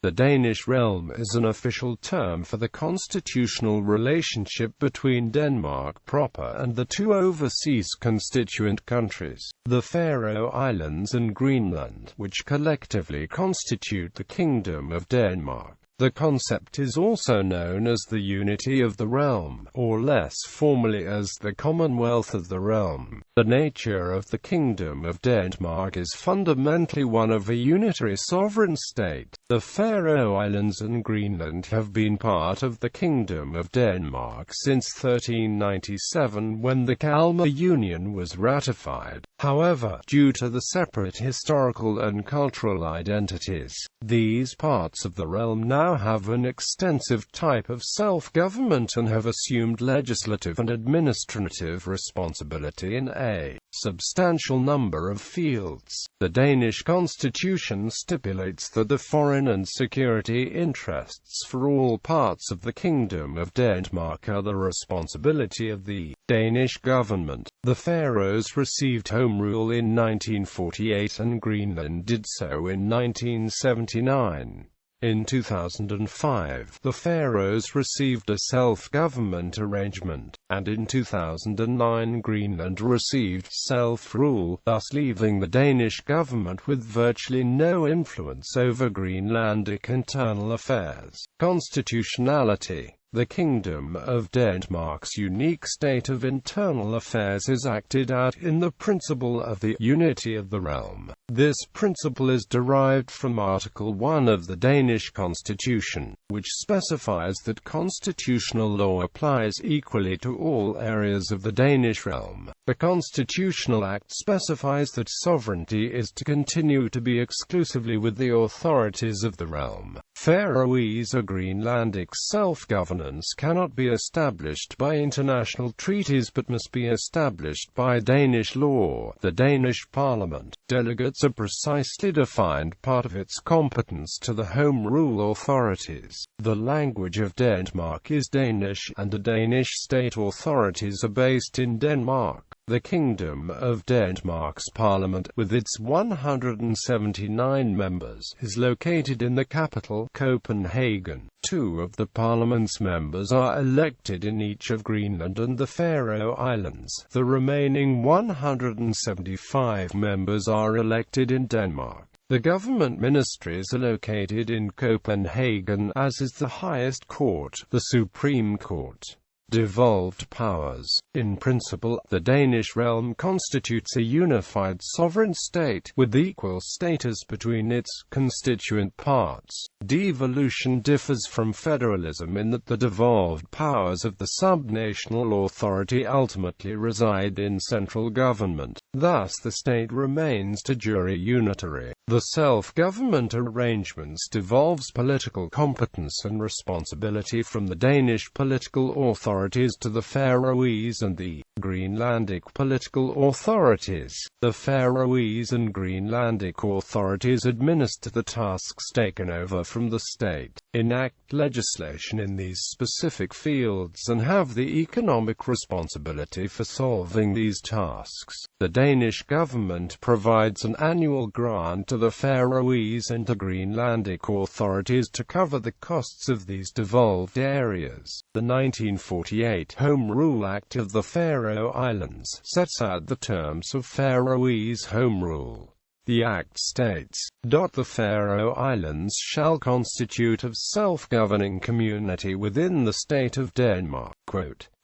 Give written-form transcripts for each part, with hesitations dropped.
The Danish Realm is an official term for the constitutional relationship between Denmark proper and the two overseas constituent countries, the Faroe Islands and Greenland, which collectively constitute the Kingdom of Denmark. The concept is also known as the unity of the realm, or less formally as the Commonwealth of the realm. The nature of the Kingdom of Denmark is fundamentally one of a unitary sovereign state. The Faroe Islands and Greenland have been part of the Kingdom of Denmark since 1397, when the Kalmar Union was ratified. However, due to the separate historical and cultural identities, these parts of the realm now have an extensive type of self-government and have assumed legislative and administrative responsibility in a substantial number of fields. The Danish constitution stipulates that the foreign and security interests for all parts of the Kingdom of Denmark are the responsibility of the Danish government. The Faroes received home rule in 1948 and Greenland did so in 1979. In 2005, the Faroes received a self-government arrangement, and in 2009 Greenland received self-rule, thus leaving the Danish government with virtually no influence over Greenlandic internal affairs. Constitutionality. The Kingdom of Denmark's unique state of internal affairs is acted out in the principle of the unity of the realm. This principle is derived from Article 1 of the Danish Constitution, which specifies that constitutional law applies equally to all areas of the Danish realm. The Constitutional Act specifies that sovereignty is to continue to be exclusively with the authorities of the realm. Faroese or Greenlandic self-governance cannot be established by international treaties but must be established by Danish law. The Danish Parliament delegates a precisely defined part of its competence to the Home Rule authorities. The language of Denmark is Danish, and the Danish state authorities are based in Denmark. The Kingdom of Denmark's parliament, with its 179 members, is located in the capital, Copenhagen. 2 of the parliament's members are elected in each of Greenland and the Faroe Islands. The remaining 175 members are elected in Denmark. The government ministries are located in Copenhagen, as is the highest court, the Supreme Court. Devolved powers. In principle, the Danish realm constitutes a unified sovereign state, with equal status between its constituent parts. Devolution differs from federalism in that the devolved powers of the subnational authority ultimately reside in central government. Thus the state remains de jure unitary. The self-government arrangements devolves political competence and responsibility from the Danish political authorities to the Faroese and the Greenlandic political authorities. The Faroese and Greenlandic authorities administer the tasks taken over from the state, enact legislation in these specific fields, and have the economic responsibility for solving these tasks. The Danish government provides an annual grant to the Faroese and the Greenlandic authorities to cover the costs of these devolved areas. The 1948 Home Rule Act of the Faroe Islands sets out the terms of Faroese Home Rule. The Act states, "The Faroe Islands shall constitute a self-governing community within the state of Denmark."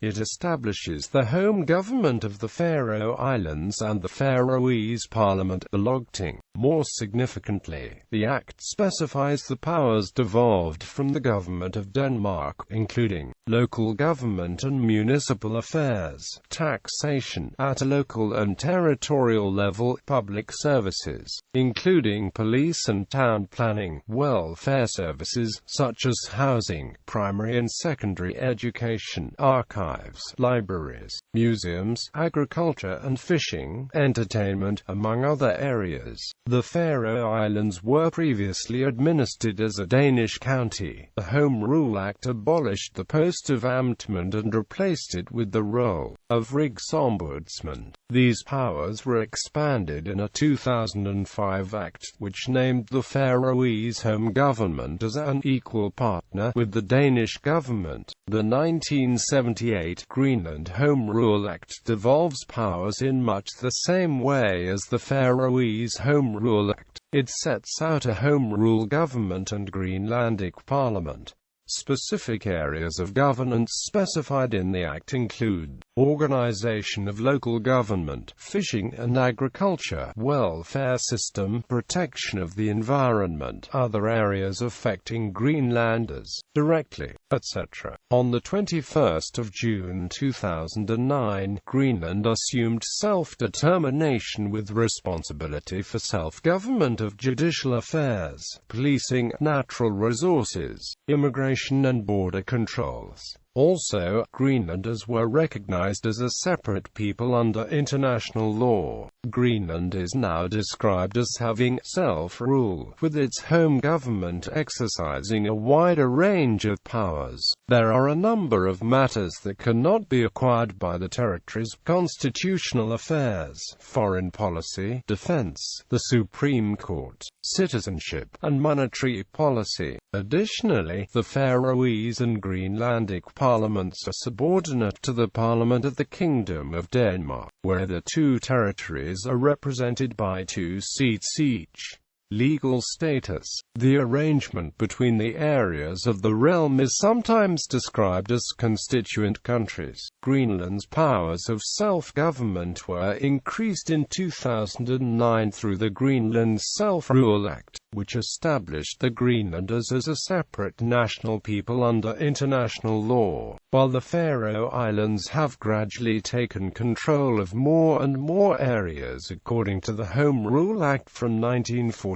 It establishes the home government of the Faroe Islands and the Faroese Parliament, the Lagting. More significantly, the Act specifies the powers devolved from the government of Denmark, including local government and municipal affairs, taxation at a local and territorial level, public services, including police and town planning, welfare services, such as housing, primary and secondary education, archives, archives, libraries, museums, agriculture and fishing, entertainment, among other areas. The Faroe Islands were previously administered as a Danish county. The Home Rule Act abolished the post of Amtmand and replaced it with the role of Rigsombudsman. These powers were expanded in a 2005 act, which named the Faroese home government as an equal partner with the Danish government. The 1978 Greenland Home Rule Act devolves powers in much the same way as the Faroese Home Rule Act. It sets out a home rule government and Greenlandic parliament. Specific areas of governance specified in the Act include organization of local government, fishing and agriculture, welfare system, protection of the environment, other areas affecting Greenlanders directly, etc. On the 21st of June 2009, Greenland assumed self-determination with responsibility for self-government of judicial affairs, policing, natural resources, immigration and border controls. Also, Greenlanders were recognized as a separate people under international law. Greenland is now described as having self-rule, with its home government exercising a wider range of powers. There are a number of matters that cannot be acquired by the territories: constitutional affairs, foreign policy, defense, the Supreme Court, citizenship, and monetary policy. Additionally, the Faroese and Greenlandic parliaments are subordinate to the Parliament of the Kingdom of Denmark, where the two territories are represented by 2 seats each. Legal status. The arrangement between the areas of the realm is sometimes described as constituent countries. Greenland's powers of self-government were increased in 2009 through the Greenland Self-Rule Act, which established the Greenlanders as a separate national people under international law, while the Faroe Islands have gradually taken control of more and more areas according to the Home Rule Act from 1948.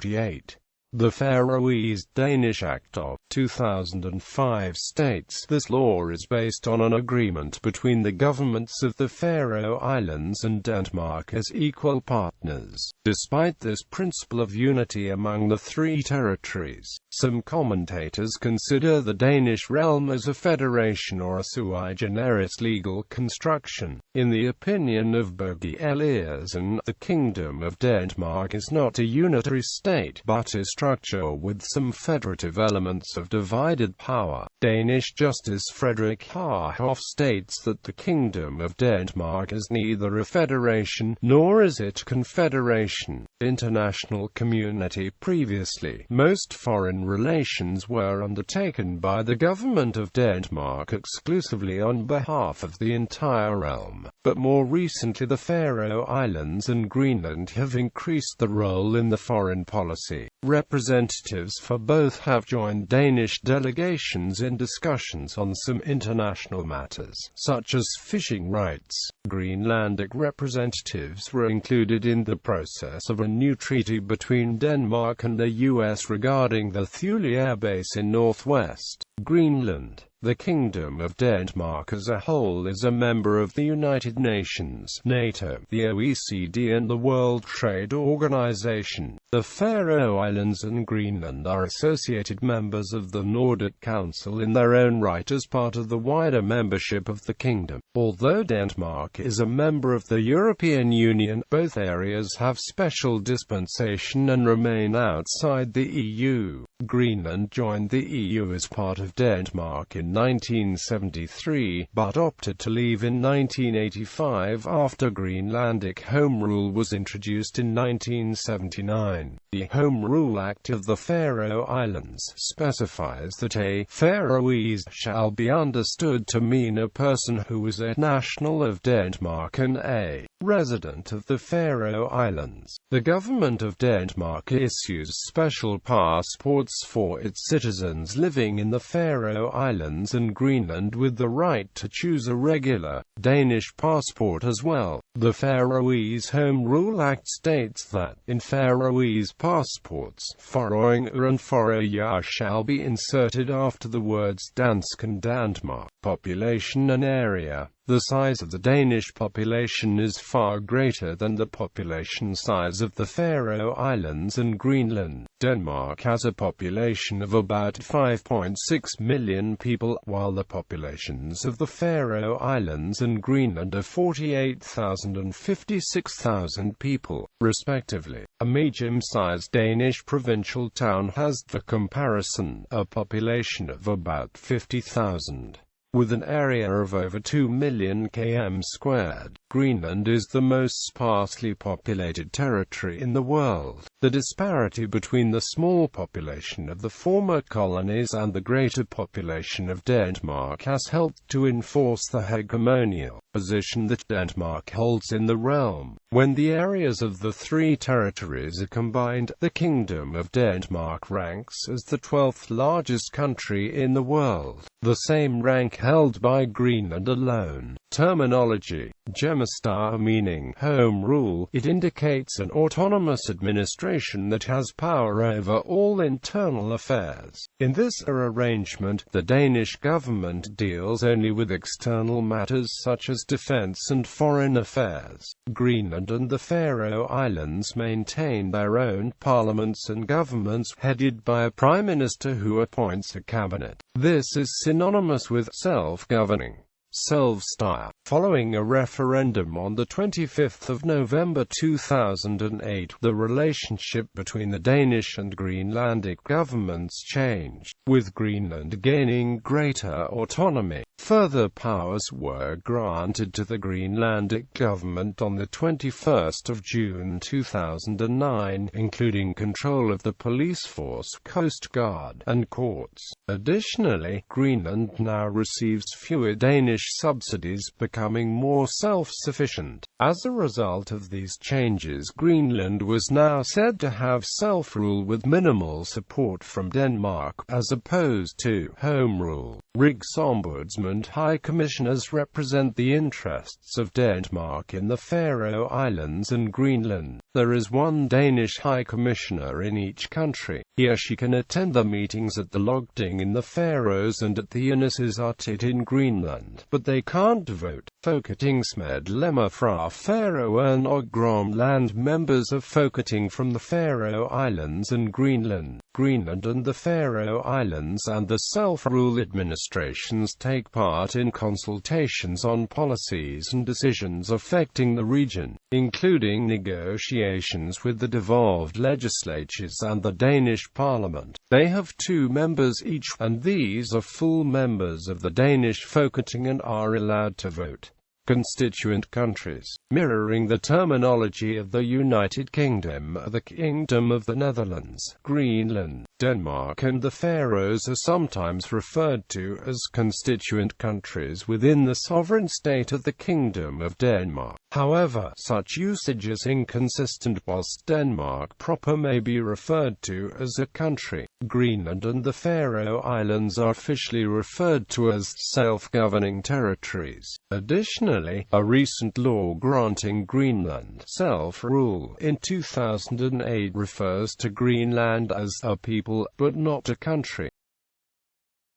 The Faroese Danish Act of 2005 states this law is based on an agreement between the governments of the Faroe Islands and Denmark as equal partners. Despite this principle of unity among the 3 territories, some commentators consider the Danish realm as a federation or a sui generis legal construction. In the opinion of Birgit Eliasen, the Kingdom of Denmark is not a unitary state, but a structure with some federative elements of divided power. Danish Justice Frederick Harhoff states that the Kingdom of Denmark is neither a federation, nor is it confederation. International community. Previously, most foreign relations were undertaken by the government of Denmark exclusively on behalf of the entire realm, but more recently the Faroe Islands and Greenland have increased the role in the foreign policy. Representatives for both have joined Danish delegations in discussions on some international matters, such as fishing rights. Greenlandic representatives were included in the process of a new treaty between Denmark and the US regarding the Thule Air Base in northwest Greenland. The Kingdom of Denmark as a whole is a member of the United Nations, NATO, the OECD and the World Trade Organization. The Faroe Islands and Greenland are associated members of the Nordic Council in their own right as part of the wider membership of the kingdom. Although Denmark is a member of the European Union, both areas have special dispensation and remain outside the EU. Greenland joined the EU as part of Denmark in 1973, but opted to leave in 1985 after Greenlandic Home Rule was introduced in 1979. The Home Rule Act of the Faroe Islands specifies that a Faroese shall be understood to mean a person who is a national of Denmark and a resident of the Faroe Islands. The government of Denmark issues special passports for its citizens living in the Faroe Islands and Greenland, with the right to choose a regular Danish passport as well. The Faroese Home Rule Act states that, in Faroese passports, Faroinger and Faroe shall be inserted after the words Dansk and Danmark. Population and area. The size of the Danish population is far greater than the population size of the Faroe Islands and Greenland. Denmark has a population of about 5.6 million people, while the populations of the Faroe Islands and Greenland are 48,000 and 56,000 people, respectively. A medium-sized Danish provincial town has, for comparison, a population of about 50,000. With an area of over 2 million km², Greenland is the most sparsely populated territory in the world. The disparity between the small population of the former colonies and the greater population of Denmark has helped to enforce the hegemonial position that Denmark holds in the realm. When the areas of the three territories are combined, the Kingdom of Denmark ranks as the 12th largest country in the world, the same rank held by Greenland alone. Terminology. Hjemmestyre meaning home rule. It indicates an autonomous administration that has power over all internal affairs. In this arrangement, the Danish government deals only with external matters such as defense and foreign affairs. Greenland and the Faroe Islands maintain their own parliaments and governments, headed by a prime minister who appoints a cabinet. This is synonymous with self-governing. Self-styre. Following a referendum on the 25th of November 2008, the relationship between the Danish and Greenlandic governments changed, with Greenland gaining greater autonomy. Further powers were granted to the Greenlandic government on the 21st of June 2009, including control of the police force, coast guard, and courts. Additionally, Greenland now receives fewer Danish subsidies, becoming more self-sufficient. As a result of these changes, Greenland was now said to have self-rule with minimal support from Denmark, as opposed to home rule. Rigsombudsman and High Commissioners represent the interests of Denmark in the Faroe Islands and Greenland. There is one Danish High Commissioner in each country. He or she can attend the meetings at the Lagting in the Faroes and at the Inatsisartut in Greenland, but they can't vote. Folketingsmedlemmer fra Faroen og Grønland. Members of Folketing from the Faroe Islands and Greenland. Greenland and the Faroe Islands and the self-rule administrations take part in consultations on policies and decisions affecting the region, including negotiations with the devolved legislatures and the Danish Parliament. They have 2 members each, and these are full members of the Danish Folketing and are allowed to vote. Constituent countries. Mirroring the terminology of the United Kingdom, the Kingdom of the Netherlands, Greenland, Denmark and the Faroes are sometimes referred to as constituent countries within the sovereign state of the Kingdom of Denmark. However, such usage is inconsistent, whilst Denmark proper may be referred to as a country. Greenland and the Faroe Islands are officially referred to as self-governing territories. Additionally, a recent law granting Greenland self-rule in 2008 refers to Greenland as a people, but not a country.